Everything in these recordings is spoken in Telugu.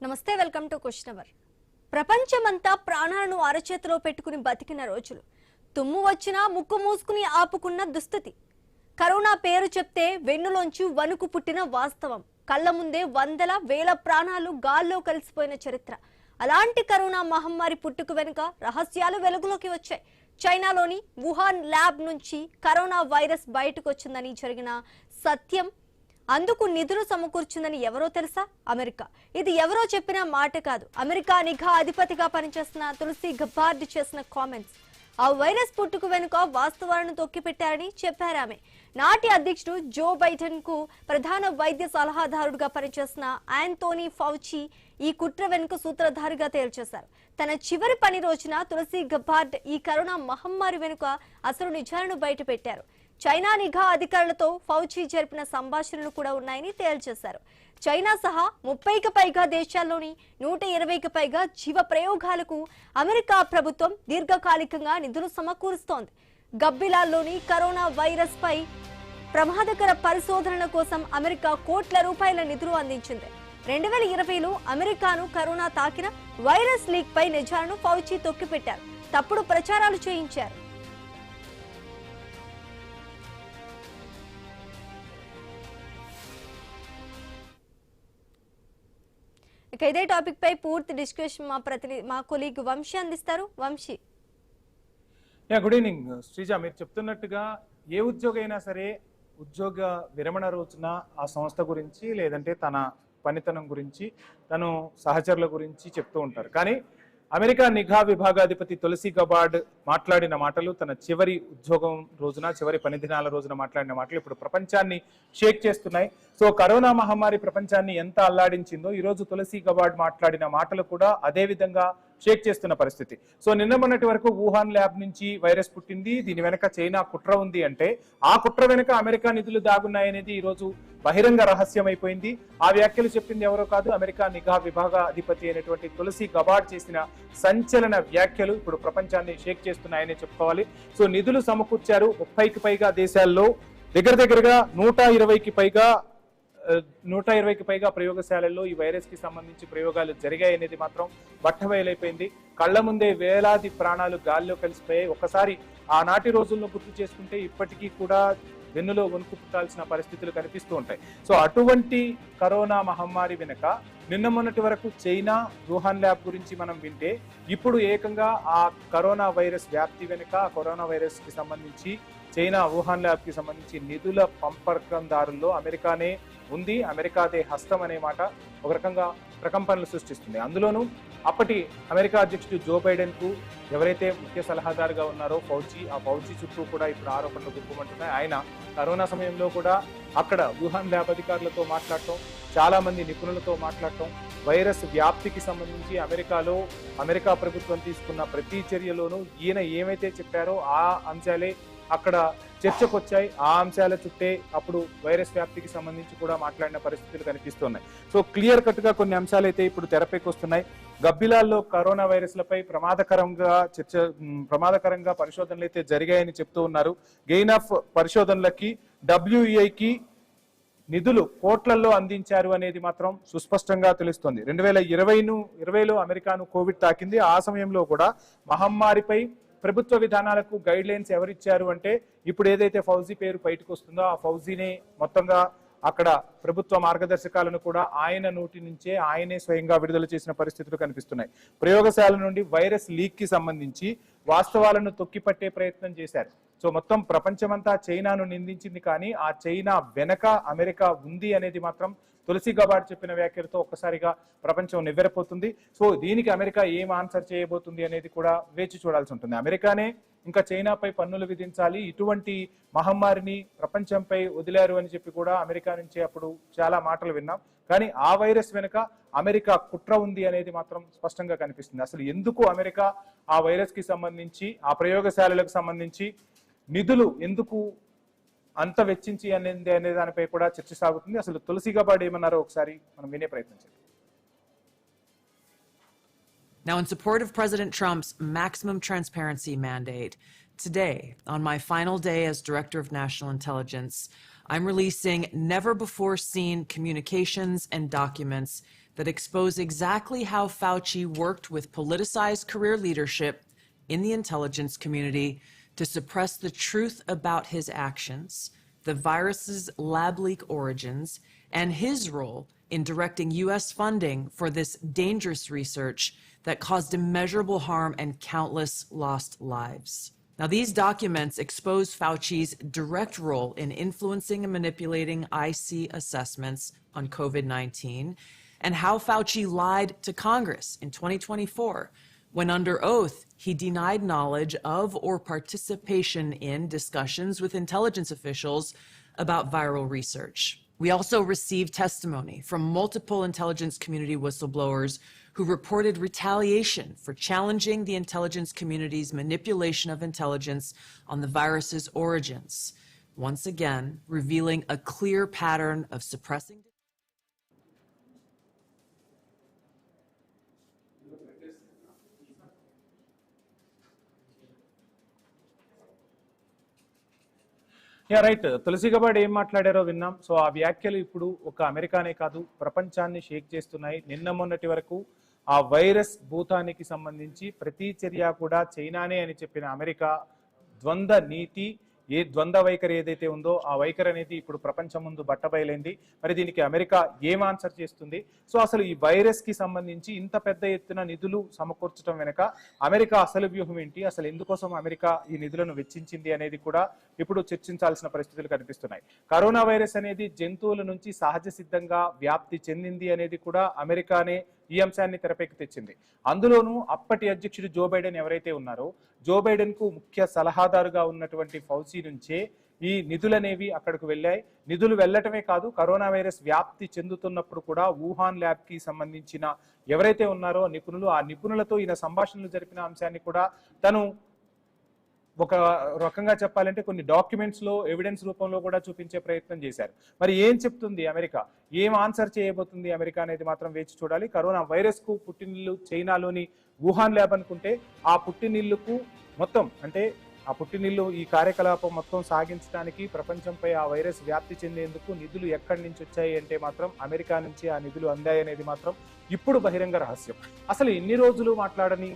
నమస్తే, వెల్కమ్ టు క్వశ్చన్ అవర్. ప్రపంచమంతా ప్రాణాలను అరచేతిలో పెట్టుకుని బతికిన రోజులు. తుమ్ము వచ్చినా ముక్కు మూసుకుని ఆపుకున్న దుస్థితి. కరోనా పేరు చెప్తే వెన్నులోంచి వణుకు పుట్టిన వాస్తవం. కళ్ళ ముందే వందల వేల ప్రాణాలు గాల్లో కలిసిపోయిన చరిత్ర. అలాంటి కరోనా మహమ్మారి పుట్టుకు వెనుక రహస్యాలు వెలుగులోకి వచ్చాయి. చైనాలోని వుహాన్ ల్యాబ్ నుంచి కరోనా వైరస్ బయటకు వచ్చిందని జరిగిన సత్యం, అందుకు నిధులు సమకూర్చిందని ఎవరో తెలుసా? అమెరికా. ఇది ఎవరో చెప్పిన మాట కాదు. అమెరికా నిఘా అధిపతిగా పనిచేస్తున్న తులసి గబ్బార్డ్ చేసిన కామెంట్స్. ఆ వైరస్ పుట్టుకు వెనుక వాస్తవాలను తొక్కిపెట్టారని చెప్పారు ఆమె. నాటి అధ్యక్షుడు జో బైడెన్ కు ప్రధాన వైద్య సలహాదారుడుగా పనిచేస్తున్న యాంటోనీ ఫౌచి ఈ కుట్ర వెనుక సూత్రధారిగా తేల్చేశారు. తన చివరి పని రోజున తులసి గబ్బార్డ్ ఈ కరోనా మహమ్మారి వెనుక అసలు నిజాలను బయటపెట్టారు. చైనా నిఘా అధికారులతో ఫౌచి జరిపిన సంభాషణలు కూడా ఉన్నాయని తేల్చేశారు. చైనా సహా 30కి పైగా దేశాల్లోని 120కి పైగా జీవ ప్రయోగాలకు అమెరికా ప్రభుత్వం దీర్ఘకాలికంగా నిధులు సమకూరుస్తోంది. గబ్బిలాల్లోని కరోనా వైరస్ పై ప్రమాదకర పరిశోధనల కోసం అమెరికా కోట్ల రూపాయల నిధులు అందించింది. 2020లో అమెరికాను కరోనా తాకిన వైరస్ లీక్ పై నిజాలను ఫౌచి తొక్కిపెట్టారు. తప్పుడు ప్రచారాలు చేయించారు. ఇక ఇదే టాపిక్ పై పూర్తి డిస్కషన్ మా కొలీగ్ వంశీ అందిస్తారు. వంశీ. Good evening Sreeja. మీరు చెప్తున్నట్టుగా ఏ ఉద్యోగి అయినా సరే ఉద్యోగ విరమణ రోజున ఆ సంస్థ గురించి లేదంటే తన పనితనం గురించి తను సహచరుల గురించి చెప్తూ ఉంటారు. కానీ అమెరికా నిఘా విభాగాధిపతి తులసి గబార్డ్ మాట్లాడిన మాటలు, తన చివరి ఉద్యోగం రోజున చివరి పని దినాల రోజున మాట్లాడిన మాటలు ఇప్పుడు ప్రపంచాన్ని షేక్ చేస్తున్నాయి. సో కరోనా మహమ్మారి ప్రపంచాన్ని ఎంత అల్లాడించిందో ఈరోజు తులసి గబార్డ్ మాట్లాడిన మాటలు కూడా అదే విధంగా షేక్ చేస్తున్న పరిస్థితి. సో నిన్న మొన్నటి వరకు వుహాన్ ల్యాబ్ నుంచి వైరస్ పుట్టింది, దీని వెనక చైనా కుట్ర ఉంది అంటే ఆ కుట్ర వెనక అమెరికా నిధులు దాగున్నాయనేది ఈరోజు బహిరంగ రహస్యం అయిపోయింది. ఆ వ్యాఖ్యలు చెప్పింది ఎవరో కాదు, అమెరికా నిఘా విభాగ అధిపతి అయినటువంటి తులసి గబార్డ్ చేసిన సంచలన వ్యాఖ్యలు ఇప్పుడు ప్రపంచాన్ని షేక్ చేస్తున్నాయని చెప్పుకోవాలి. సో నిధులు సమకూర్చారు. 30కి పైగా దేశాల్లో దగ్గరగా 120కి పైగా ప్రయోగశాలల్లో ఈ వైరస్ కి సంబంధించి ప్రయోగాలు జరిగాయనేది మాత్రం బట్టబయలైపోయింది. కళ్ల ముందే వేలాది ప్రాణాలు గాల్లో కలిసిపోయాయి. ఒకసారి ఆనాటి రోజుల్లో గుర్తు చేసుకుంటే ఇప్పటికీ కూడా వెన్నులో వణుకు పుట్టాల్సిన పరిస్థితులు కనిపిస్తూ ఉంటాయి. సో అటువంటి కరోనా మహమ్మారి వెనుక నిన్న మొన్నటి వరకు చైనా వుహాన్ ల్యాబ్ గురించి మనం వింటే ఇప్పుడు ఏకంగా ఆ కరోనా వైరస్ వ్యాప్తి వెనుక కరోనా వైరస్ కి సంబంధించి చైనా వుహాన్ ల్యాబ్ కి సంబంధించి నిధుల పంపకందారుల్లో అమెరికానే ఉంది. అమెరికాదే హస్తం అనే మాట ఒక రకంగా ప్రకంపనలు సృష్టిస్తుంది. అందులోనూ అప్పటి అమెరికా అధ్యక్షుడు జో బైడెన్ కు ఎవరైతే ముఖ్య సలహాదారుగా ఉన్నారో ఫౌచి, ఆ ఫౌచి చుట్టూ కూడా ఇప్పుడు ఆరోపణలు గుర్తుమంటున్నాయి. ఆయన కరోనా సమయంలో కూడా అక్కడ వుహాన్ ల్యాబ్ అధికారులతో మాట్లాడటం, చాలా మంది నిపుణులతో మాట్లాడటం, వైరస్ వ్యాప్తికి సంబంధించి అమెరికా ప్రభుత్వం తీసుకున్న ప్రతి చర్యలోనూ ఈయన ఏమైతే చెప్పారో ఆ అంశాలే అక్కడ చర్చకు వచ్చాయి. ఆ అంశాల చుట్టే అప్పుడు వైరస్ వ్యాప్తికి సంబంధించి కూడా మాట్లాడిన పరిస్థితులు కనిపిస్తున్నాయి. సో క్లియర్ కట్ గా కొన్ని అంశాలు అయితే ఇప్పుడు తెరపైకి వస్తున్నాయి. గబ్బిలాల్లో కరోనా వైరస్లపై ప్రమాదకరంగా పరిశోధనలు అయితే జరిగాయని చెప్తూ ఉన్నారు. గెయిన్ ఆఫ్ పరిశోధనలకి WEIకి నిధులు కోట్లల్లో అందించారు అనేది మాత్రం సుస్పష్టంగా తెలుస్తోంది. 2020లో అమెరికాను కోవిడ్ తాకింది. ఆ సమయంలో కూడా మహమ్మారిపై ప్రభుత్వ విధానాలకు గైడ్ లైన్స్ ఎవరిచ్చారు అంటే ఇప్పుడు ఏదైతే ఫౌజీ పేరు బయటకు వస్తుందో ఆ ఫౌజీనే మొత్తంగా అక్కడ ప్రభుత్వ మార్గదర్శకాలను కూడా ఆయన నోటి నుంచే ఆయనే స్వయంగా విడుదల చేసిన పరిస్థితులు కనిపిస్తున్నాయి. ప్రయోగశాల నుండి వైరస్ లీక్ కి సంబంధించి వాస్తవాలను తొక్కిపట్టే ప్రయత్నం చేశారు. సో మొత్తం ప్రపంచమంతా చైనాను నిందించింది, కానీ ఆ చైనా వెనక అమెరికా ఉంది అనేది మాత్రం తులసి గబార్డ్ చెప్పిన వ్యాఖ్యలతో ఒక్కసారిగా ప్రపంచం నివ్వెరపోతుంది. సో దీనికి అమెరికా ఏం ఆన్సర్ చేయబోతుంది అనేది కూడా వేచి చూడాల్సి ఉంటుంది. అమెరికానే ఇంకా చైనాపై పన్నులు విధించాలి, ఇటువంటి మహమ్మారిని ప్రపంచంపై వదిలారు అని చెప్పి కూడా అమెరికా నుంచి అప్పుడు చాలా మాటలు విన్నాం. కానీ ఆ వైరస్ వెనుక అమెరికా కుట్ర ఉంది అనేది మాత్రం స్పష్టంగా కనిపిస్తుంది. అసలు ఎందుకు అమెరికా ఆ వైరస్ కి సంబంధించి ఆ ప్రయోగశాలలకు సంబంధించి నిధులు ఎందుకు అంత వెచ్చించి అనే దానిపై కూడా చర్చ సాగుతుంది. అసలు తులసి గబార్డ్ ఏమన్నారో ఒకసారి మనం వినే ప్రయత్నం చేద్దాం. Now, in support of President Trump's maximum transparency mandate, today, on my final day as Director of National Intelligence, I'm releasing never-before-seen communications and documents that expose exactly how Fauci worked with politicized career leadership in the intelligence community to suppress the truth about his actions, the virus's lab leak origins, and his role in directing U.S. funding for this dangerous research that caused immeasurable harm and countless lost lives. Now, these documents expose Fauci's direct role in influencing and manipulating IC assessments on COVID-19 and how Fauci lied to Congress in 2024 when, under oath, he denied knowledge of or participation in discussions with intelligence officials about viral research. We also received testimony from multiple intelligence community whistleblowers who reported retaliation for challenging the intelligence community's manipulation of intelligence on the virus's origins, once again revealing a clear pattern of suppressing. Right. Tulsi Gabbard ఏం మాట్లాడారో విన్నాం. సో ఆ వ్యాఖ్యలు ఇప్పుడు ఒక అమెరికానే కాదు ప్రపంచాన్ని షేక్ చేస్తున్నాయి. నిన్న మొన్నటి వరకు ఆ వైరస్ భూతానికి సంబంధించి ప్రతి చర్య కూడా చైనానే అని చెప్పిన అమెరికా ద్వంద్వ వైఖరి ఏదైతే ఉందో ఆ వైఖరి అనేది ఇప్పుడు ప్రపంచం ముందు బట్టబయలైంది. మరి దీనికి అమెరికా ఏం ఆన్సర్ చేస్తుంది? సో అసలు ఈ వైరస్ కి సంబంధించి ఇంత పెద్ద ఎత్తున నిధులు సమకూర్చడం వెనుక అమెరికా అసలు వ్యూహం ఏంటి, అసలు ఎందుకోసం అమెరికా ఈ నిధులను వెచ్చించింది అనేది కూడా ఇప్పుడు చర్చించాల్సిన పరిస్థితులు కనిపిస్తున్నాయి. కరోనా వైరస్ అనేది జంతువుల నుంచి సహజ సిద్ధంగా వ్యాప్తి చెందింది అనేది కూడా అమెరికానే ఈ అంశాన్ని తెరపైకి తెచ్చింది. అందులోనూ అప్పటి అధ్యక్షుడు జో బైడెన్ ఎవరైతే ఉన్నారో జో బైడెన్ కు ముఖ్య సలహాదారుగా ఉన్నటువంటి ఫౌసీ నుంచే ఈ నిధులనేవి అక్కడికి వెళ్ళాయి. నిధులు వెళ్ళటమే కాదు, కరోనా వైరస్ వ్యాప్తి చెందుతున్నప్పుడు కూడా వుహాన్ ల్యాబ్ కి సంబంధించిన ఎవరైతే ఉన్నారో నిపుణులు, ఆ నిపుణులతో ఈయన సంభాషణలు జరిపిన అంశాన్ని కూడా తను ఒక రకంగా చెప్పాలంటే కొన్ని డాక్యుమెంట్స్ లో ఎవిడెన్స్ రూపంలో కూడా చూపించే ప్రయత్నం చేశారు. మరి ఏం చెప్తుంది అమెరికా, ఏం ఆన్సర్ చేయబోతుంది అమెరికా అనేది మాత్రం వేచి చూడాలి. కరోనా వైరస్ కు పుట్టినిల్లు చైనాలోని వుహాన్ ల్యాబ్ అనుకుంటే ఆ పుట్టినిల్లుకు మొత్తం అంటే ఆ పుట్టినిల్లు ఈ కార్యకలాపం మొత్తం సాగించడానికి ప్రపంచంపై ఆ వైరస్ వ్యాప్తి చెందేందుకు నిధులు ఎక్కడి నుంచి వచ్చాయి అంటే మాత్రం అమెరికా నుంచి ఆ నిధులు అందాయనేది మాత్రం ఇప్పుడు బహిరంగ రహస్యం. అసలు ఎన్ని రోజులు మాట్లాడని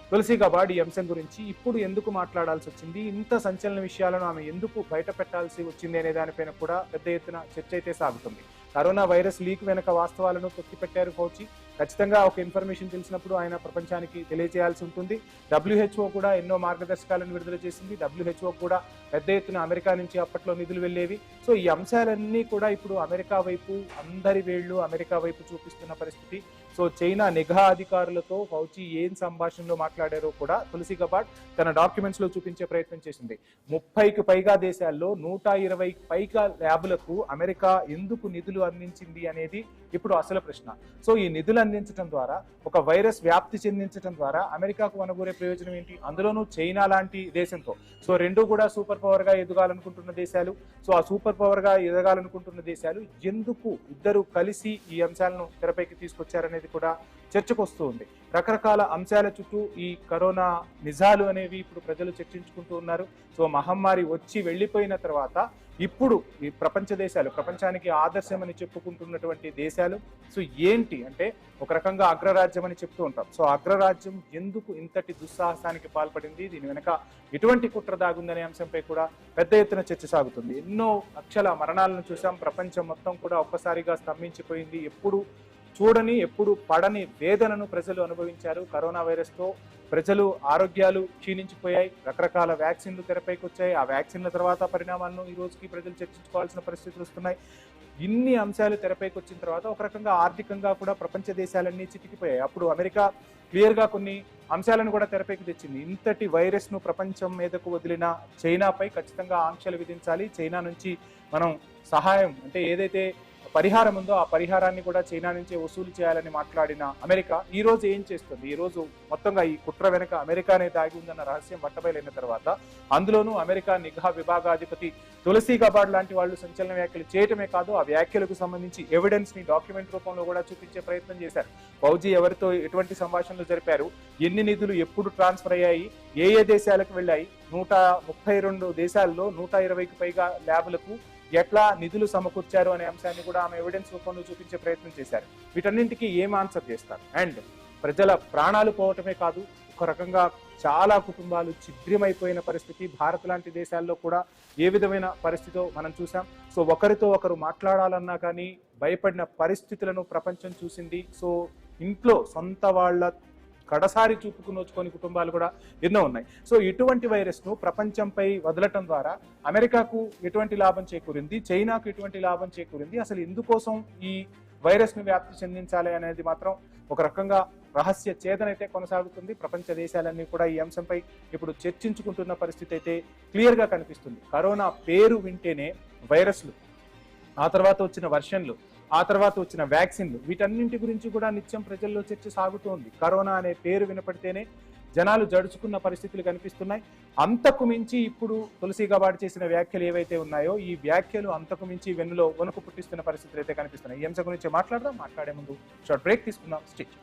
తులసి గబాడ్ ఈ అంశం గురించి ఇప్పుడు ఎందుకు మాట్లాడాల్సి వచ్చింది, ఇంత సంచలన విషయాలను ఆమె ఎందుకు బయట పెట్టాల్సి వచ్చింది అనే దానిపైన కూడా పెద్ద ఎత్తున చర్చ అయితే సాగుతుంది. కరోనా వైరస్ లీక్ వెనక వాస్తవాలను తొక్కిపెట్టారు ఫౌచి. ఖచ్చితంగా ఒక ఇన్ఫర్మేషన్ తెలిసినప్పుడు ఆయన ప్రపంచానికి తెలియజేయాల్సి ఉంటుంది. WHO కూడా ఎన్నో మార్గదర్శకాలను విడుదల చేసింది. WHO కూడా పెద్ద ఎత్తున అమెరికా నుంచి అప్పట్లో నిధులు వెళ్ళేవి. సో ఈ అంశాలన్నీ కూడా ఇప్పుడు అమెరికా వైపు అందరి వేళ్లు అమెరికా వైపు చూపిస్తున్న పరిస్థితి. సో చైనా నిఘా అధికారులతో ఫౌచి ఏం సంభాషణలో మాట్లాడారో కూడా తులసి గబాడ్ తన డాక్యుమెంట్స్ లో చూపించే ప్రయత్నం చేసింది. 30కి పైగా దేశాల్లో 120కి పైగా ల్యాబులకు అమెరికా ఎందుకు నిధులు అందించింది అనేది ఇప్పుడు అసలు ప్రశ్న. సో ఈ నిధులు అందించడం ద్వారా ఒక వైరస్ వ్యాప్తి చెందించడం ద్వారా అమెరికాకు వనగూరే ప్రయోజనం ఏంటి, అందులోనూ చైనా లాంటి దేశంతో. సో రెండు కూడా సూపర్ పవర్ గా ఎదగాలనుకుంటున్న దేశాలు. సో ఆ సూపర్ పవర్ గా ఎదగాలనుకుంటున్న దేశాలు ఎందుకు ఇద్దరు కలిసి ఈ అంశాలను తెరపైకి తీసుకొచ్చారనేది కూడా చర్చకు వస్తూ ఉంది. రకరకాల అంశాల చుట్టూ ఈ కరోనా నిజాలు అనేవి ఇప్పుడు ప్రజలు చర్చించుకుంటూ ఉన్నారు. సో మహమ్మారి వచ్చి వెళ్ళిపోయిన తర్వాత ఇప్పుడు ఈ ప్రపంచ దేశాలు, ప్రపంచానికి ఆదర్శం అని చెప్పుకుంటున్నటువంటి దేశాలు సో ఏంటి అంటే ఒక రకంగా అగ్రరాజ్యం అని చెప్తూ ఉంటాం. సో అగ్రరాజ్యం ఎందుకు ఇంతటి దుస్సాహసానికి పాల్పడింది, దీని వెనక ఎటువంటి కుట్ర దాగుందనే అంశంపై కూడా పెద్ద ఎత్తున చర్చ సాగుతుంది. ఎన్నో లక్షల మరణాలను చూసాం. ప్రపంచం మొత్తం కూడా ఒక్కసారిగా స్తంభించిపోయింది. ఎప్పుడు చూడని ఎప్పుడు పడని వేదనను ప్రజలు అనుభవించారు. కరోనా వైరస్తో ప్రజలు ఆరోగ్యాలు క్షీణించిపోయాయి. రకరకాల వ్యాక్సిన్లు తెరపైకి వచ్చాయి. ఆ వ్యాక్సిన్ల తర్వాత పరిణామాలను ఈ రోజుకి ప్రజలు చర్చించుకోవాల్సిన పరిస్థితులు వస్తున్నాయి. ఇన్ని అంశాలు తెరపైకి వచ్చిన తర్వాత ఒక రకంగా ఆర్థికంగా కూడా ప్రపంచ దేశాలన్నీ చితికిపోయాయి. అప్పుడు అమెరికా క్లియర్గా కొన్ని అంశాలను కూడా తెరపైకి తెచ్చింది. ఇంతటి వైరస్ ను ప్రపంచం మీదకు వదిలిన చైనాపై ఖచ్చితంగా ఆంక్షలు విధించాలి. చైనా నుంచి మనం సహాయం అంటే ఏదైతే పరిహారం ఉందో ఆ పరిహారాన్ని కూడా చైనా నుంచే వసూలు చేయాలని మాట్లాడిన అమెరికా ఈ రోజు ఏం చేస్తుంది, ఈ రోజు మొత్తంగా ఈ కుట్ర వెనక అమెరికానే దాగి ఉందన్న రహస్యం బట్టబయలైన తర్వాత అందులోనూ అమెరికా నిఘా విభాగాధిపతి తులసి గబాడ్ లాంటి వాళ్ళు సంచలన వ్యాఖ్యలు చేయటమే కాదు, ఆ వ్యాఖ్యలకు సంబంధించి ఎవిడెన్స్ ని డాక్యుమెంట్ రూపంలో కూడా చూపించే ప్రయత్నం చేశారు. ఫౌజీ ఎవరితో ఎటువంటి సంభాషణలు జరిపారు, ఎన్ని నిధులు ఎప్పుడు ట్రాన్స్ఫర్ అయ్యాయి, ఏ దేశాలకు వెళ్ళాయి, 132 దేశాల్లో 120కి పైగా ల్యాబులకు ఎట్లా నిధులు సమకూర్చారు అనే అంశాన్ని కూడా ఆమె ఎవిడెన్స్ రూపంలో చూపించే ప్రయత్నం చేశారు. వీటన్నింటికి ఏం ఆన్సర్ చేస్తారు? అండ్ ప్రజల ప్రాణాలు పోవటమే కాదు, ఒక రకంగా చాలా కుటుంబాలు ఛిద్రమైపోయిన పరిస్థితి భారత్ లాంటి దేశాల్లో కూడా ఏ విధమైన పరిస్థితో మనం చూసాం. సో ఒకరితో ఒకరు మాట్లాడాలన్నా కానీ భయపడిన పరిస్థితులను ప్రపంచం చూసింది. సో ఇంట్లో సొంత వాళ్ళ కడసారి చూపుకు నోచుకొని కుటుంబాలు కూడా ఎన్నో ఉన్నాయి. సో ఇటువంటి వైరస్ను ప్రపంచంపై వదలటం ద్వారా అమెరికాకు ఎటువంటి లాభం చేకూరింది, చైనాకు ఎటువంటి లాభం చేకూరింది, అసలు ఎందుకోసం ఈ వైరస్ను వ్యాప్తి చెందించాలి అనేది మాత్రం ఒక రకంగా రహస్య ఛేదన అయితే కొనసాగుతుంది. ప్రపంచ దేశాలన్నీ కూడా ఈ అంశంపై ఇప్పుడు చర్చించుకుంటున్న పరిస్థితి అయితే క్లియర్గా కనిపిస్తుంది. కరోనా పేరు వింటేనే వైరస్లు, ఆ తర్వాత వచ్చిన వర్షన్లు, ఆ తర్వాత వచ్చిన వ్యాక్సిన్లు, వీటన్నింటి గురించి కూడా నిత్యం ప్రజల్లో చర్చ సాగుతోంది. కరోనా అనే పేరు వినపడితేనే జనాలు జడుచుకున్న పరిస్థితులు కనిపిస్తున్నాయి. అంతకు మించి ఇప్పుడు తులసి గబాడ్ చేసిన వ్యాఖ్యలు ఏవైతే ఉన్నాయో ఈ వ్యాఖ్యలు అంతకు మించి వెన్నులో వణుకు పుట్టిస్తున్న పరిస్థితులు అయితే కనిపిస్తున్నాయి. ఈ అంశం గురించి మాట్లాడే ముందు షార్ట్ బ్రేక్ తీసుకుందాం. స్టిచ్